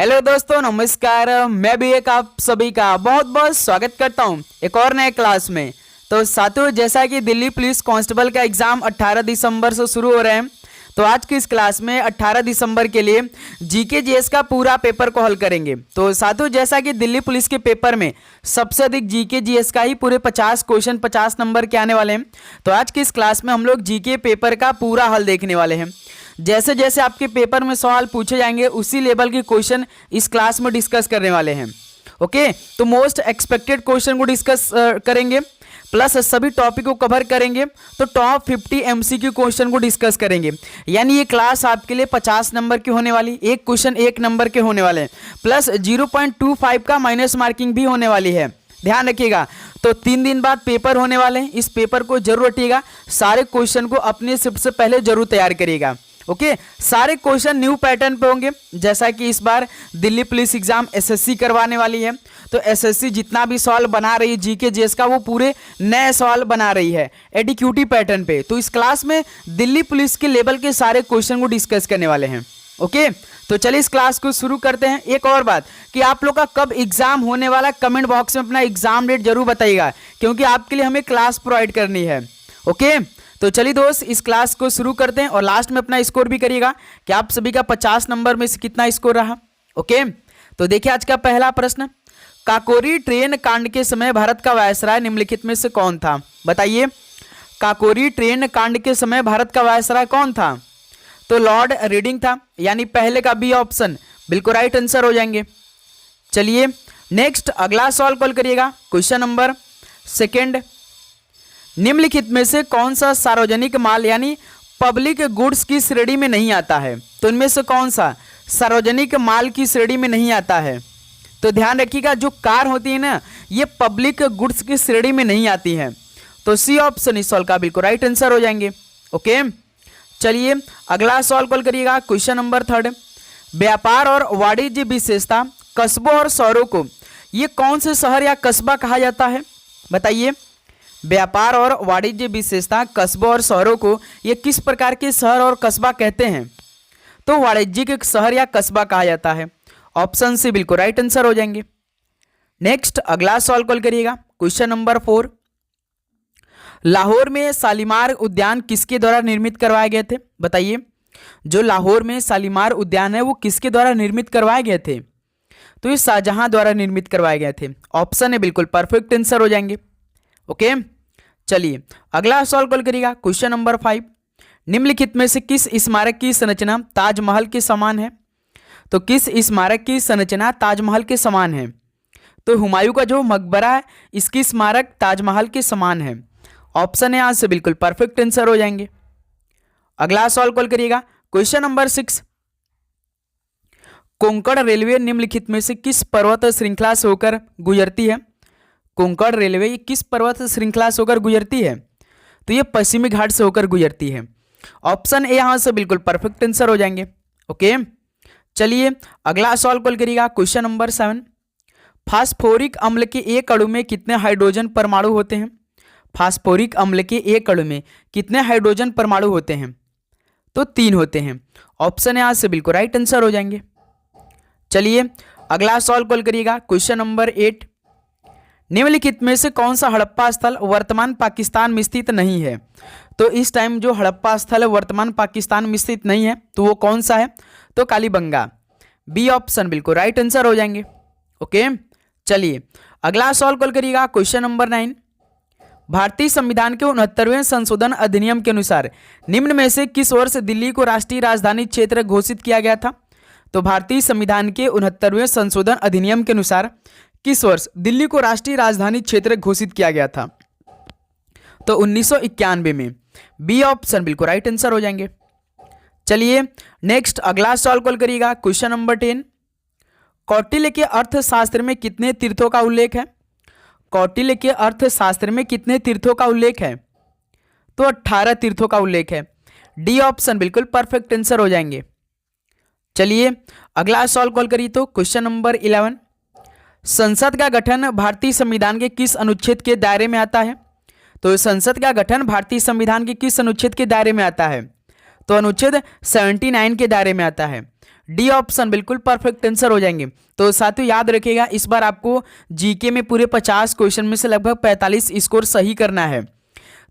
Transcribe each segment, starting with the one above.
Hello दोस्तों, नमस्कार। मैं भी एक आप सभी का बहुत बहुत स्वागत करता हूं एक और नए क्लास में। तो साथियों, जैसा कि दिल्ली पुलिस कांस्टेबल का एग्ज़ाम 18 दिसंबर से शुरू हो रहे हैं, तो आज की इस क्लास में 18 दिसंबर के लिए जीके जीएस का पूरा पेपर को हल करेंगे। तो साथियों, जैसा कि दिल्ली पुलिस के पेपर में सबसे अधिक जीके जीएस का ही पूरे 50 क्वेश्चन 50 नंबर के आने वाले हैं, तो आज की इस क्लास में हम लोग जीके पेपर का पूरा हल देखने वाले हैं। जैसे जैसे आपके पेपर में सवाल पूछे जाएंगे उसी लेवल के क्वेश्चन इस क्लास में डिस्कस करने वाले हैं। ओके, तो मोस्ट एक्सपेक्टेड क्वेश्चन को डिस्कस करेंगे, प्लस सभी टॉपिक को कवर करेंगे। तो टॉप 50 एमसीक्यू क्वेश्चन को डिस्कस करेंगे। यानी ये क्लास आपके लिए 50 नंबर की होने वाली, एक क्वेश्चन 1 नंबर के होने वाले हैं, प्लस 0.25 का माइनस मार्किंग भी होने वाली है। ध्यान रखिएगा। तो 3 दिन बाद पेपर होने वाले हैं, इस पेपर को जरूर रखिएगा। सारे क्वेश्चन को अपने शिफ्ट से पहले जरूर तैयार करिएगा। ओके, सारे क्वेश्चन न्यू पैटर्न पे होंगे। जैसा कि इस बार दिल्ली पुलिस एग्जाम एसएससी करवाने वाली है, तो एसएससी जितना भी सवाल बना रही है जीके जीएस का, वो पूरे नए सवाल बना रही है एडीक्यूटी पैटर्न पे। तो इस क्लास में दिल्ली पुलिस के लेवल के सारे क्वेश्चन को डिस्कस करने वाले हैं। ओके, तो चलिए इस क्लास को शुरू करते हैं। एक और बात कि आप लोग का कब एग्जाम होने वाला, कमेंट बॉक्स में अपना एग्जाम डेट जरूर बताइएगा, क्योंकि आपके लिए हमें क्लास प्रोवाइड करनी है। ओके, तो चलिए दोस्त इस क्लास को शुरू करते हैं और लास्ट में अपना स्कोर भी करिएगा कि आप सभी का 50 नंबर में से कितना स्कोर रहा। ओके, तो देखिए आज का पहला प्रश्न, काकोरी ट्रेन कांड के समय भारत का वायसराय निम्नलिखित में से कौन था? बताइए, काकोरी ट्रेन कांड के समय भारत का वायसराय कौन था? तो लॉर्ड रीडिंग था, यानी पहले का बी ऑप्शन बिल्कुल राइट आंसर हो जाएंगे। चलिए नेक्स्ट अगला सवाल कॉल करिएगा। क्वेश्चन नंबर सेकेंड, निम्नलिखित में से कौन सा सार्वजनिक माल यानी पब्लिक गुड्स की श्रेणी में नहीं आता है? तो इनमें से कौन सा सार्वजनिक माल की श्रेणी में नहीं आता है? तो ध्यान रखिएगा, जो कार होती है ना, ये पब्लिक गुड्स की श्रेणी में नहीं आती है। तो सी ऑप्शन इस सवाल का बिल्कुल राइट आंसर हो जाएंगे। ओके, चलिए अगला सवाल कॉल करिएगा। क्वेश्चन नंबर थर्ड, व्यापार और वाणिज्य विशेषता कस्बों और शहरों को ये कौन से शहर या कस्बा कहा जाता है? बताइए, व्यापार और वाणिज्य विशेषता कस्बों और शहरों को ये किस प्रकार के शहर और कस्बा कहते हैं? तो वाणिज्यिक शहर या कस्बा कहा जाता है। ऑप्शन सी बिल्कुल राइट आंसर हो जाएंगे। नेक्स्ट अगला सवाल कॉल करिएगा। क्वेश्चन नंबर 4, लाहौर में शालीमार उद्यान किसके द्वारा निर्मित करवाए गए थे? बताइए, जो लाहौर में शालीमार उद्यान है वो किसके द्वारा निर्मित करवाए गए थे? तो ये शाहजहां द्वारा निर्मित करवाए गए थे। ऑप्शन है बिल्कुल परफेक्ट आंसर हो जाएंगे। ओके, चलिए अगला सवाल कॉल करिएगा। क्वेश्चन नंबर 5, निम्नलिखित में से किस स्मारक की संरचना ताजमहल के समान है? तो किस स्मारक की संरचना ताजमहल के समान है? तो हुमायूं का जो मकबरा है इसकी स्मारक ताजमहल के समान है। ऑप्शन है यहाँ से बिल्कुल परफेक्ट आंसर हो जाएंगे। अगला सवाल कॉल करिएगा। क्वेश्चन नंबर 6, कोंकण रेलवे निम्नलिखित में से किस पर्वत श्रृंखला से होकर गुजरती है? कोंकण रेलवे ये किस पर्वत श्रृंखला से होकर गुजरती है? तो ये पश्चिमी घाट से होकर गुजरती है। ऑप्शन ए यहाँ से बिल्कुल परफेक्ट आंसर हो जाएंगे। ओके, चलिए अगला सवाल कॉल करिएगा। क्वेश्चन नंबर 7, फास्फोरिक अम्ल के एक अणु में कितने हाइड्रोजन परमाणु होते हैं? फास्फोरिक अम्ल के एक अणु में कितने हाइड्रोजन परमाणु होते हैं? तो 3 होते हैं। ऑप्शन यहाँ से बिल्कुल राइट आंसर हो जाएंगे। चलिए अगला सवाल कॉल करिएगा। क्वेश्चन नंबर 8, निम्नलिखित में से कौन सा हड़प्पा स्थल वर्तमान पाकिस्तान में स्थित नहीं है? तो इस टाइम जो हड़प्पा स्थल वर्तमान पाकिस्तान में स्थित नहीं है, तो वो कौन सा है? तो कालीबंगा। बी ऑप्शन बिल्कुल राइट आंसर हो जाएंगे। ओके, चलिए अगला सवाल कॉल करिएगा। क्वेश्चन नंबर 9, भारतीय संविधान के 69वें संशोधन अधिनियम के अनुसार निम्न में से किस वर्ष दिल्ली को राष्ट्रीय राजधानी क्षेत्र घोषित किया गया था? तो भारतीय संविधान के 69वें संशोधन अधिनियम के अनुसार किस वर्ष दिल्ली को राष्ट्रीय राजधानी क्षेत्र घोषित किया गया था? तो 1991 में। बी ऑप्शन बिल्कुल राइट आंसर हो जाएंगे। चलिए नेक्स्ट अगला सवाल कॉल करिएगा। क्वेश्चन नंबर 10, कौटिल्य के अर्थशास्त्र में कितने तीर्थों का उल्लेख है? कौटिल्य के अर्थशास्त्र में कितने तीर्थों का उल्लेख है? तो 18 तीर्थों का उल्लेख है। डी ऑप्शन बिल्कुल परफेक्ट आंसर हो जाएंगे। चलिए अगला सवाल कॉल करिए। तो क्वेश्चन नंबर 11, संसद का गठन भारतीय संविधान के किस अनुच्छेद के दायरे में आता है? तो संसद का गठन भारतीय संविधान के किस अनुच्छेद के दायरे में आता है? तो अनुच्छेद 79 के दायरे में आता है। डी ऑप्शन बिल्कुल परफेक्ट आंसर हो जाएंगे। तो साथियों याद रखिएगा, इस बार आपको जीके में पूरे 50 क्वेश्चन में से लगभग 45 स्कोर सही करना है।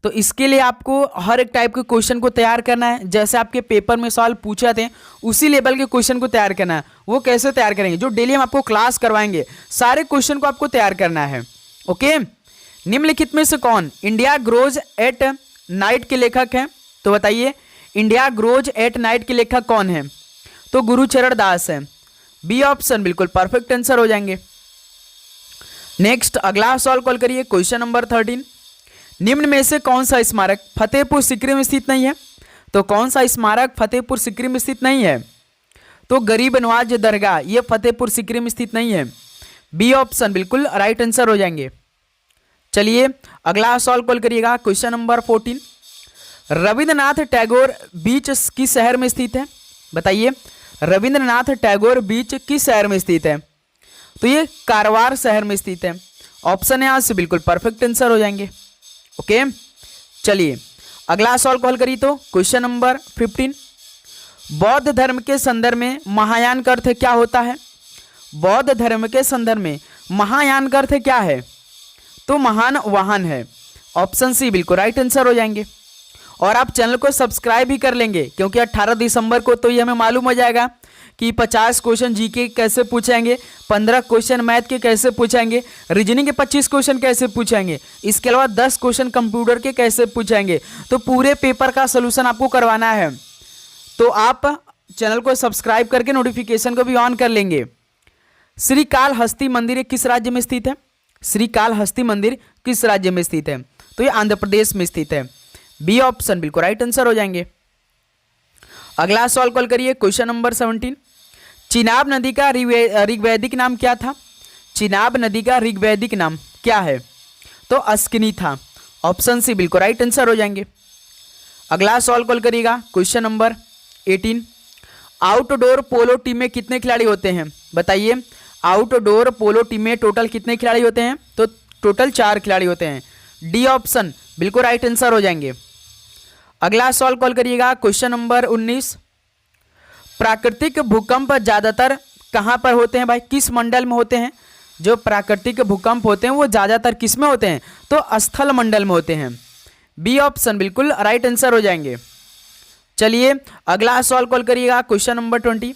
तो इसके लिए आपको हर एक टाइप के क्वेश्चन को तैयार करना है। जैसे आपके पेपर में सवाल पूछे जाते हैं उसी लेवल के क्वेश्चन को तैयार करना है। वो कैसे तैयार करेंगे, जो डेली हम आपको क्लास करवाएंगे सारे क्वेश्चन को आपको तैयार करना है। ओके, निम्नलिखित में से कौन इंडिया ग्रोज एट नाइट के लेखक हैं? तो बताइए, इंडिया ग्रोज एट नाइट के लेखक कौन है? तो गुरुचरण दास है। बी ऑप्शन बिल्कुल परफेक्ट आंसर हो जाएंगे। नेक्स्ट अगला सवाल कॉल करिए, क्वेश्चन नंबर 13। निम्न में से कौन सा स्मारक फतेहपुर सीकरी में स्थित नहीं है? तो कौन सा स्मारक फतेहपुर सीकरी में स्थित नहीं है? तो गरीब नवाज दरगाह, ये फतेहपुर सीकरी में स्थित नहीं है। बी ऑप्शन बिल्कुल राइट आंसर हो जाएंगे। चलिए अगला सवाल कॉल करिएगा, क्वेश्चन नंबर 14। रविंद्रनाथ टैगोर बीच किस शहर में स्थित है? बताइए, रविंद्रनाथ टैगोर बीच किस शहर में स्थित है? तो ये कारवार शहर में स्थित है। ऑप्शन यहाँ से बिल्कुल परफेक्ट आंसर हो जाएंगे। ओके, चलिए अगला सवाल कॉल करिए, तो क्वेश्चन नंबर 15। बौद्ध धर्म के संदर्भ में महायान का अर्थ क्या होता है? बौद्ध धर्म के संदर्भ में महायान का अर्थ क्या है? तो महान वाहन है। ऑप्शन सी बिल्कुल राइट आंसर हो जाएंगे। और आप चैनल को सब्सक्राइब भी कर लेंगे, क्योंकि 18 दिसंबर को तो ये हमें मालूम हो जाएगा कि 50 क्वेश्चन जीके कैसे पूछेंगे, 15 क्वेश्चन मैथ के कैसे पूछेंगे, रीजनिंग के 25 क्वेश्चन कैसे पूछेंगे, इसके अलावा 10 क्वेश्चन कंप्यूटर के कैसे पूछेंगे। तो पूरे पेपर का सोल्यूशन आपको करवाना है। तो आप चैनल को सब्सक्राइब करके नोटिफिकेशन को भी ऑन कर लेंगे। श्री कालहस्ती मंदिर किस राज्य में स्थित है? श्री कालहस्ती मंदिर किस राज्य में स्थित है? तो ये आंध्र प्रदेश में स्थित है। बी ऑप्शन बिल्कुल राइट आंसर हो जाएंगे। अगला सवाल कॉल करिए, क्वेश्चन नंबर 17। चिनाब नदी का ऋग्वैदिक नाम क्या था? चिनाब नदी का ऋग्वैदिक नाम क्या है? तो अस्किनी था। ऑप्शन सी बिल्कुल राइट आंसर हो जाएंगे। अगला सवाल कॉल करिएगा, question number 18। Outdoor polo team में कितने खिलाड़ी होते हैं? बताइए, आउटडोर पोलो टीम में टोटल कितने खिलाड़ी होते हैं? तो टोटल 4 खिलाड़ी होते हैं। डी ऑप्शन बिल्कुल राइट आंसर हो जाएंगे। अगला सवाल कॉल करिएगा, क्वेश्चन नंबर 19। प्राकृतिक भूकंप ज़्यादातर कहाँ पर होते हैं भाई, किस मंडल में होते हैं? जो प्राकृतिक भूकंप होते हैं वो ज़्यादातर किस में होते हैं? तो स्थल मंडल में होते हैं। बी ऑप्शन बिल्कुल राइट आंसर हो जाएंगे। चलिए अगला सवाल कॉल करिएगा, क्वेश्चन नंबर 20।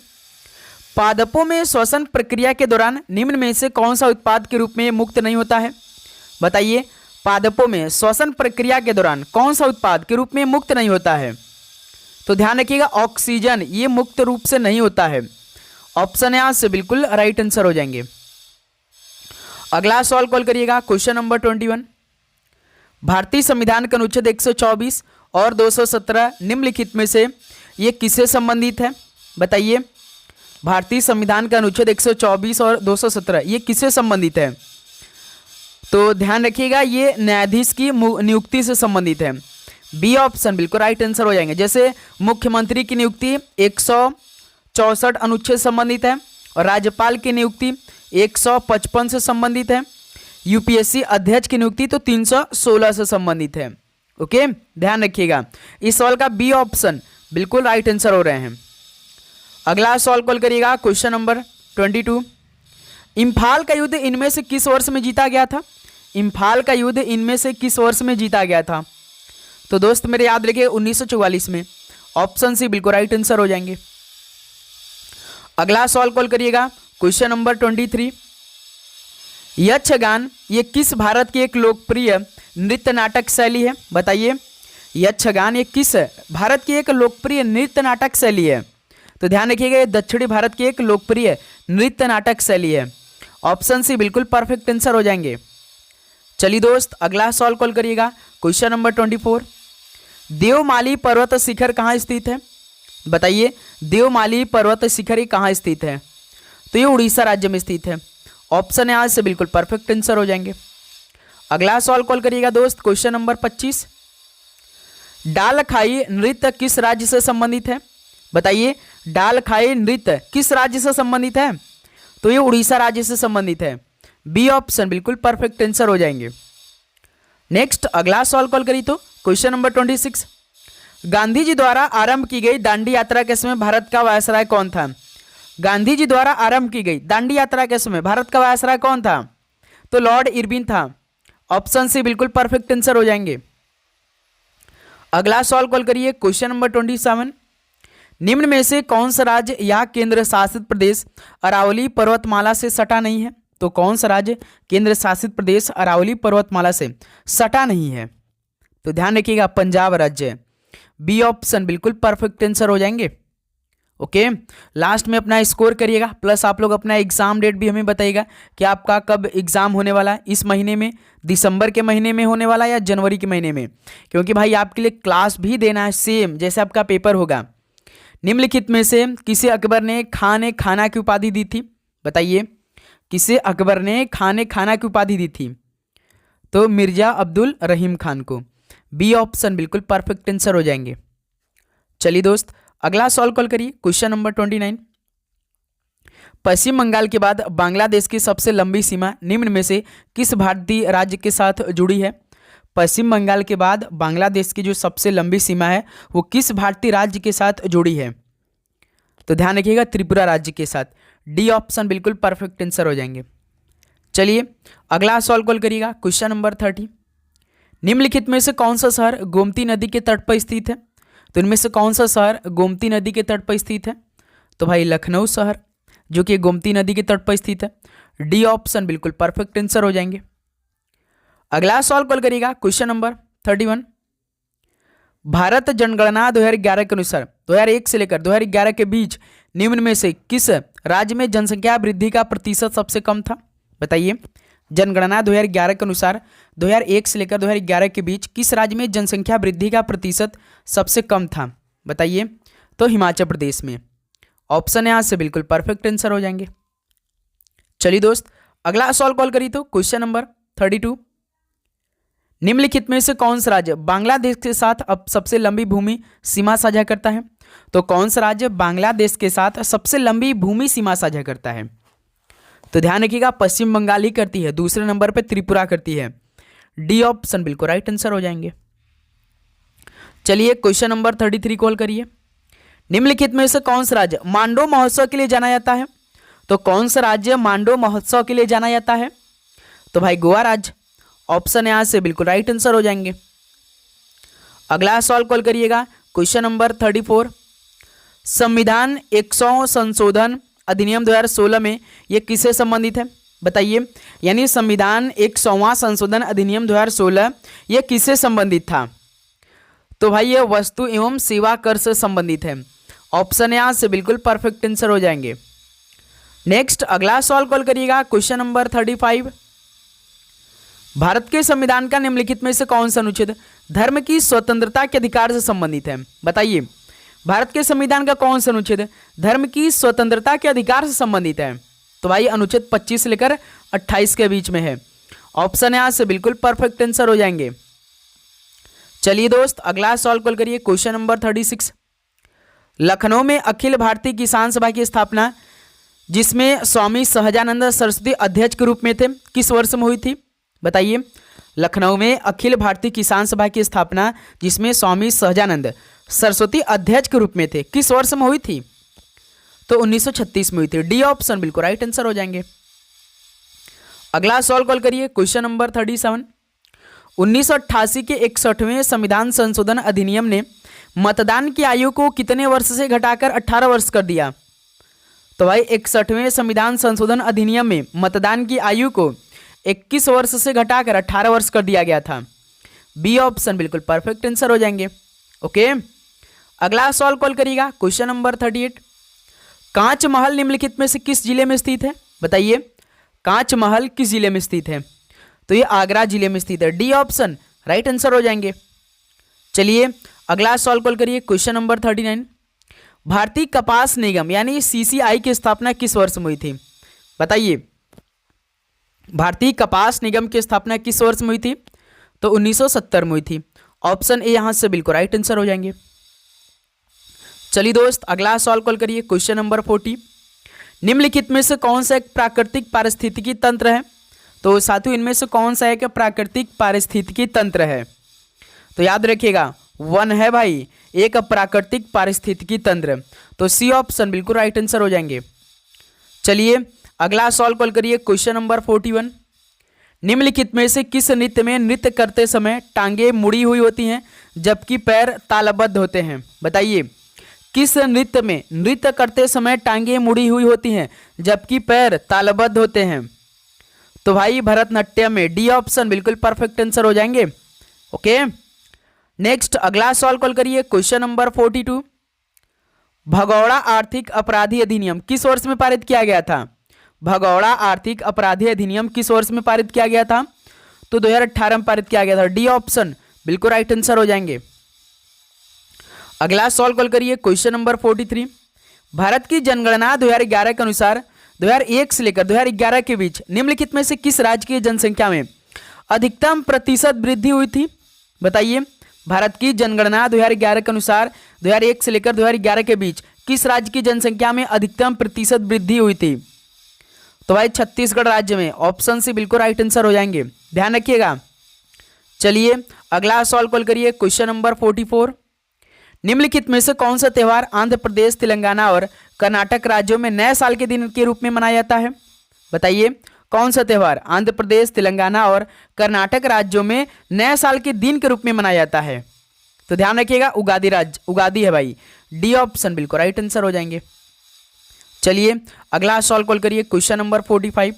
पादपों में श्वसन प्रक्रिया के दौरान निम्न में से कौन सा उत्पाद के रूप में मुक्त नहीं होता है? बताइए, पादपों में श्वसन प्रक्रिया के दौरान कौन सा उत्पाद के रूप में मुक्त नहीं होता है? तो ध्यान रखिएगा, ऑक्सीजन ये मुक्त रूप से नहीं होता है। ऑप्शन यहाँ से बिल्कुल राइट आंसर हो जाएंगे। अगला सवाल कॉल करिएगा, क्वेश्चन नंबर 21। भारतीय संविधान का अनुच्छेद 124 और 217 निम्नलिखित में से ये किससे संबंधित है? बताइए, भारतीय संविधान का अनुच्छेद 124 और 217 ये किससे संबंधित है? तो ध्यान रखिएगा, ये न्यायाधीश की नियुक्ति से संबंधित है। बी ऑप्शन बिल्कुल राइट आंसर हो जाएंगे। जैसे मुख्यमंत्री की नियुक्ति 164 अनुच्छेद संबंधित है और राज्यपाल की नियुक्ति 155 से संबंधित है। यूपीएससी अध्यक्ष की नियुक्ति तो 316 से संबंधित है। ओके, ध्यान रखिएगा, इस सवाल का बी ऑप्शन बिल्कुल राइट आंसर हो रहे हैं। अगला सवाल कॉल करिएगा, क्वेश्चन नंबर 22। इम्फाल का युद्ध इनमें से किस वर्ष में जीता गया था? इम्फाल का युद्ध इनमें से किस वर्ष में जीता गया था? तो दोस्त मेरे याद रखिए 1944 में। ऑप्शन सी बिल्कुल राइट आंसर हो जाएंगे। अगला सवाल कॉल करिएगा, क्वेश्चन नंबर 23। यक्षगान ये किस भारत की एक लोकप्रिय नृत्य नाटक शैली है? बताइए, यक्षगान ये किस भारत की एक लोकप्रिय नृत्य नाटक शैली है? तो ध्यान रखिएगा, ये दक्षिणी भारत की एक लोकप्रिय नृत्य नाटक शैली है। ऑप्शन सी बिल्कुल परफेक्ट आंसर हो जाएंगे। चलिए दोस्त अगला सवाल कॉल करिएगा, क्वेश्चन नंबर 24। देवमाली पर्वत शिखर कहाँ स्थित है? बताइए, देवमाली पर्वत शिखर कहाँ स्थित है? तो ये उड़ीसा राज्य में स्थित है। ऑप्शन यहाँ से बिल्कुल परफेक्ट आंसर हो जाएंगे। अगला सवाल कॉल करिएगा दोस्त, क्वेश्चन नंबर 25। डालखाई नृत्य किस राज्य से संबंधित है? बताइए, डालखाई नृत्य किस राज्य से संबंधित है? तो ये उड़ीसा राज्य से संबंधित है। बी ऑप्शन बिल्कुल परफेक्ट आंसर हो जाएंगे। नेक्स्ट अगला सवाल कॉल करिए तो क्वेश्चन नंबर 26। गांधी जी द्वारा आरंभ की गई दांडी यात्रा के समय भारत का वायसराय कौन था? गांधी जी द्वारा आरंभ की गई दांडी यात्रा के समय भारत का वायसराय कौन था? तो लॉर्ड इरविन था। ऑप्शन सी बिल्कुल परफेक्ट आंसर हो जाएंगे। अगला सवाल कॉल करिए, क्वेश्चन नंबर 27। निम्न में से कौन सा राज्य या केंद्र शासित प्रदेश अरावली पर्वतमाला से सटा नहीं है? तो कौन सा राज्य केंद्र शासित प्रदेश अरावली पर्वतमाला से सटा नहीं है? तो ध्यान रखिएगा, पंजाब राज्य। बी ऑप्शन बिल्कुल परफेक्ट आंसर हो जाएंगे। ओके, लास्ट में अपना स्कोर करिएगा, प्लस आप लोग अपना एग्जाम डेट भी हमें बताइएगा कि आपका कब एग्जाम होने वाला है, इस महीने में, दिसंबर के महीने में होने वाला है या जनवरी के महीने में, क्योंकि भाई आपके लिए क्लास भी देना है सेम जैसे आपका पेपर होगा। निम्नलिखित में से किसे अकबर ने खाना की उपाधि दी थी? बताइए, किसे अकबर ने खाना की उपाधि दी थी? तो मिर्जा अब्दुल रहीम खान को। बी ऑप्शन बिल्कुल परफेक्ट आंसर हो जाएंगे। चलिए दोस्त, अगला सवाल कॉल करिए, क्वेश्चन नंबर 29। पश्चिम बंगाल के बाद बांग्लादेश की सबसे लंबी सीमा निम्न में से किस भारतीय राज्य के साथ जुड़ी है? पश्चिम बंगाल के बाद बांग्लादेश की जो सबसे लंबी सीमा है वो किस भारतीय राज्य के साथ जुड़ी है? तो ध्यान रखिएगा, त्रिपुरा राज्य के साथ। डी ऑप्शन बिल्कुल परफेक्ट आंसर हो जाएंगे। चलिए अगला सवाल कॉल करिएगा, क्वेश्चन नंबर 30। निम्नलिखित में से कौन सा शहर गोमती नदी के तट पर स्थित है? तो इनमें से कौन सा शहर गोमती नदी के तट पर स्थित है? तो भाई लखनऊ शहर, जो कि गोमती नदी के तट पर स्थित है। डी ऑप्शन बिल्कुल परफेक्ट आंसर हो जाएंगे। अगला सवाल कॉल करिएगा, क्वेश्चन नंबर 31। भारत जनगणना 2011 के अनुसार 2001 से लेकर 2011 के बीच निम्न में से किस राज्य में जनसंख्या वृद्धि का प्रतिशत सबसे कम था? बताइए, जनगणना 2011 के अनुसार 2001 से लेकर 2011 के बीच किस राज्य में जनसंख्या वृद्धि का प्रतिशत सबसे कम था? बताइए, तो हिमाचल प्रदेश में। ऑप्शन यहाँ से बिल्कुल परफेक्ट आंसर हो जाएंगे। चलिए दोस्त, अगला सवाल कॉल करिए, तो क्वेश्चन नंबर 32। निम्नलिखित में से कौन सा राज्य बांग्लादेश के साथ अब सबसे लंबी भूमि सीमा साझा करता है? तो कौन सा राज्य बांग्लादेश के साथ सबसे लंबी भूमि सीमा साझा करता है? तो ध्यान रखिएगा, पश्चिम बंगाल ही करती है, दूसरे नंबर पे त्रिपुरा करती है। डी ऑप्शन बिल्कुल राइट आंसर हो जाएंगे। चलिए क्वेश्चन नंबर 33 कॉल करिए। निम्नलिखित में से कौन सा राज्य मांडो महोत्सव के लिए जाना जाता है? तो कौन सा राज्य मांडो महोत्सव के लिए जाना जाता है? तो भाई गोवा राज्य। ऑप्शन यहां से बिल्कुल राइट आंसर हो जाएंगे। अगला सवाल कॉल करिएगा, क्वेश्चन नंबर 34। संविधान 100 संशोधन अधिनियम 2016 में यह किससे संबंधित है? बताइए, यानी संविधान 100वां संशोधन अधिनियम 2016 यह किससे संबंधित था? तो भाई यह वस्तु एवं सेवा कर से संबंधित है। ऑप्शन यहां से बिल्कुल परफेक्ट आंसर हो जाएंगे। नेक्स्ट अगला सवाल कॉल करिएगा, क्वेश्चन नंबर 35। भारत के संविधान का निम्नलिखित में से कौन सा अनुच्छेद धर्म की स्वतंत्रता के अधिकार से संबंधित है? बताइए, भारत के संविधान का कौन सा अनुच्छेद धर्म की स्वतंत्रता के अधिकार से संबंधित है? तो भाई अनुच्छेद 25 से लेकर 28 के बीच में है। ऑप्शन यहां से बिल्कुल परफेक्ट आंसर हो जाएंगे। चलिए दोस्त, अगला सवाल कॉल करिए, क्वेश्चन नंबर 36। लखनऊ में अखिल भारतीय किसान सभा की स्थापना, जिसमें स्वामी सहजानंद सरस्वती अध्यक्ष के रूप में थे, किस वर्ष में हुई थी? बताइए, लखनऊ में अखिल भारतीय किसान सभा की स्थापना जिसमें स्वामी सहजानंद सरस्वती अध्यक्ष के रूप में थे, किस वर्ष में हुई थी? तो 1936 में हुई थी। डी ऑप्शन बिल्कुल राइट आंसर हो जाएंगे। अगला सवाल कॉल करिए, क्वेश्चन नंबर 37। 1988 के 61वें संविधान संशोधन अधिनियम ने मतदान की आयु को कितने वर्ष से घटाकर 18 वर्ष कर दिया? तो भाई 61वें संविधान संशोधन अधिनियम में मतदान की आयु को 21 वर्ष से घटाकर 18 वर्ष कर दिया गया था। बी ऑप्शन बिल्कुल परफेक्ट आंसर हो जाएंगे। ओके, अगला सवाल कॉल करिएगा, क्वेश्चन नंबर 38। कांच महल निम्नलिखित में से किस जिले में स्थित है? बताइए, कांच महल किस जिले में स्थित है? तो ये आगरा जिले में स्थित है। डी ऑप्शन राइट आंसर हो जाएंगे। चलिए अगला सवाल कॉल करिए, क्वेश्चन नंबर 39। भारतीय कपास निगम यानी सीसीआई की स्थापना किस वर्ष में हुई थी? बताइए, भारतीय कपास निगम की स्थापना किस वर्ष में हुई थी? तो 1970 में हुई थी। ऑप्शन ए यहां से बिल्कुल राइट आंसर हो जाएंगे। चलिए दोस्त, अगला सवाल कॉल करिए, क्वेश्चन नंबर 40। निम्नलिखित में से कौन सा एक प्राकृतिक पारिस्थितिकी तंत्र है? तो साथियों, इनमें से कौन सा एक प्राकृतिक पारिस्थितिकी तंत्र है? तो याद रखिएगा, 1 है भाई एक प्राकृतिक पारिस्थितिकी तंत्र। तो सी ऑप्शन बिल्कुल राइट आंसर हो जाएंगे। चलिए अगला सॉल्व कॉल करिए क्वेश्चन नंबर 41। निम्नलिखित में से किस नृत्य में नृत्य करते समय टांगे मुड़ी हुई होती हैं जबकि पैर तालबद्ध होते हैं? बताइए किस नृत्य में नृत्य करते समय टांगे मुड़ी हुई होती हैं जबकि पैर तालबद्ध होते हैं? तो भाई भरतनाट्यम में, डी ऑप्शन बिल्कुल परफेक्ट आंसर हो जाएंगे। ओके, नेक्स्ट अगला सॉल्व कॉल करिए क्वेश्चन नंबर 42। भगौड़ा आर्थिक अपराधी अधिनियम किस वर्ष में पारित किया गया था? भगौड़ा आर्थिक अपराधी अधिनियम किस वर्ष में पारित किया गया था? तो 2018 में पारित किया गया था। डी ऑप्शन बिल्कुल राइट आंसर हो जाएंगे। अगला सॉल्व कॉल करिए क्वेश्चन नंबर 43। भारत की जनगणना 2011 के अनुसार 2001 से लेकर 2011 के बीच निम्नलिखित में से किस राज्य की जनसंख्या में अधिकतम प्रतिशत वृद्धि हुई थी? बताइए भारत की जनगणना 2011 के अनुसार 2001 से लेकर 2011 के बीच किस राज्य की जनसंख्या में अधिकतम प्रतिशत वृद्धि हुई थी? तो भाई छत्तीसगढ़ राज्य में, ऑप्शन सी बिल्कुल राइट आंसर हो जाएंगे, ध्यान रखिएगा। चलिए अगला सॉल्व कॉल करिए क्वेश्चन नंबर 44। निम्नलिखित में से कौन सा त्यौहार आंध्र प्रदेश, तेलंगाना और कर्नाटक राज्यों में नए साल के दिन के रूप में मनाया जाता है? बताइए कौन सा त्यौहार आंध्र प्रदेश, तेलंगाना और कर्नाटक राज्यों में नए साल के दिन के रूप में मनाया जाता है? तो ध्यान रखिएगा उगादी है भाई, डी ऑप्शन बिल्कुल राइट आंसर हो जाएंगे। चलिए अगला सॉल्व कॉल करिए क्वेश्चन नंबर 45।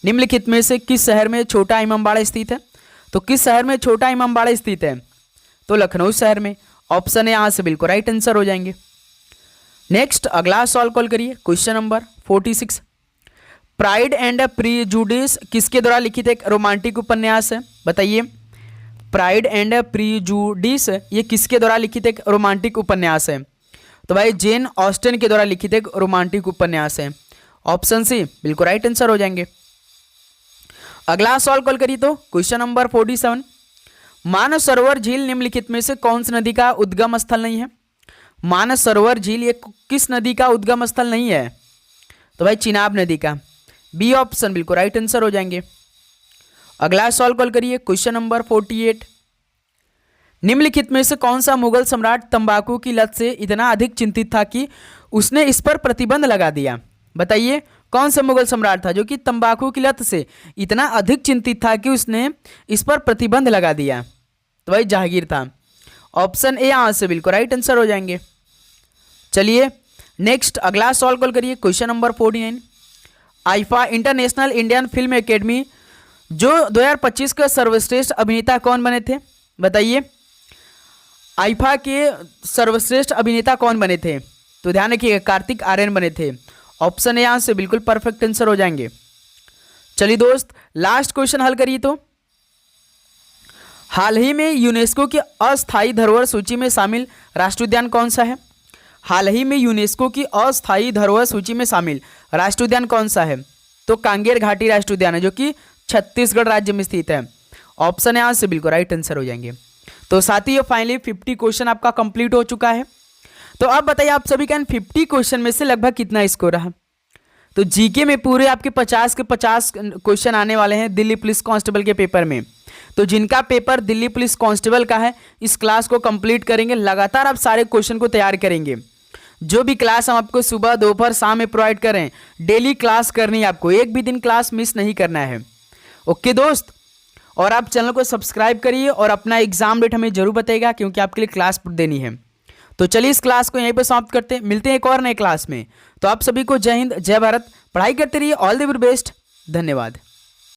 निम्नलिखित में से किस शहर में छोटा इमामबाड़ा स्थित है? तो किस शहर में छोटा इमामबाड़ा स्थित है? तो लखनऊ शहर में, ऑप्शन है यहाँ से बिल्कुल राइट आंसर हो जाएंगे। नेक्स्ट अगला सॉल्व कॉल करिए question number 46। Pride and prejudice किसके द्वारा लिखित एक रोमांटिक उपन्यास है? बताइए प्राइड एंड प्रीजुडिस ये किसके द्वारा लिखित एक रोमांटिक उपन्यास है? तो भाई जेन ऑस्टन के द्वारा लिखित एक रोमांटिक उपन्यास है, ऑप्शन सी बिल्कुल राइट आंसर हो जाएंगे। अगला सॉल्व कॉल करिए तो क्वेश्चन नंबर 47। मानस सरोवर झील निम्नलिखित में से कौन सी नदी का उद्गम स्थल नहीं है? मानस सरोवर झील ये किस नदी का उद्गम स्थल नहीं है? तो भाई चिनाब नदी का, बी ऑप्शन बिल्कुल राइट आंसर हो जाएंगे। अगला सॉल्व कॉल करिए क्वेश्चन नंबर 48। निम्नलिखित में से कौन सा मुगल सम्राट तंबाकू की लत से इतना अधिक चिंतित था कि उसने इस पर प्रतिबंध लगा दिया? बताइए कौन सा मुगल सम्राट था जो कि तंबाकू की लत से इतना अधिक चिंतित था कि उसने इस पर प्रतिबंध लगा दिया? तो भाई जहांगीर था, ऑप्शन ए यहाँ से बिल्कुल राइट आंसर हो जाएंगे। चलिए नेक्स्ट अगला सॉल्व कॉल करिए question number 49। IIFA international Indian film academy जो 2025 का सर्वश्रेष्ठ अभिनेता कौन बने थे? बताइए आईफा के सर्वश्रेष्ठ अभिनेता कौन बने थे? तो ध्यान रखिएगा कार्तिक आर्यन बने थे, ऑप्शन है यहाँ से बिल्कुल परफेक्ट आंसर हो जाएंगे। चलिए दोस्त लास्ट क्वेश्चन हल करिए तो हाल ही में यूनेस्को की अस्थायी धरोहर सूची में शामिल राष्ट्रीय उद्यान कौन सा है? हाल ही में यूनेस्को की अस्थायी धरोहर सूची में शामिल राष्ट्रीय उद्यान कौन सा है? तो कांगेर घाटी राष्ट्रीय उद्यान है जो कि छत्तीसगढ़ राज्य में स्थित है, ऑप्शन यहाँ से बिल्कुल राइट आंसर हो जाएंगे। तो साथियों फाइनली 50 क्वेश्चन आपका कंप्लीट हो चुका है। तो अब बताइए आप सभी का 50 क्वेश्चन में से लगभग कितना स्कोर रहा? तो जीके में पूरे आपके 50 के 50 क्वेश्चन आने वाले हैं दिल्ली पुलिस कांस्टेबल के पेपर में। तो जिनका पेपर दिल्ली पुलिस कांस्टेबल का है इस क्लास को कंप्लीट करेंगे, लगातार आप सारे क्वेश्चन को तैयार करेंगे। जो भी क्लास हम आपको सुबह दोपहर शाम में प्रोवाइड करें, डेली क्लास करनी है आपको, एक भी दिन क्लास मिस नहीं करना है। ओके दोस्त, और आप चैनल को सब्सक्राइब करिए और अपना एग्जाम डेट हमें जरूर बताइएगा क्योंकि आपके लिए क्लास देनी है। तो चलिए इस क्लास को यहीं पर समाप्त करते हैं, मिलते हैं एक और नए क्लास में। तो आप सभी को जय हिंद, जय भारत, पढ़ाई करते रहिए, ऑल द वेरी बेस्ट, धन्यवाद।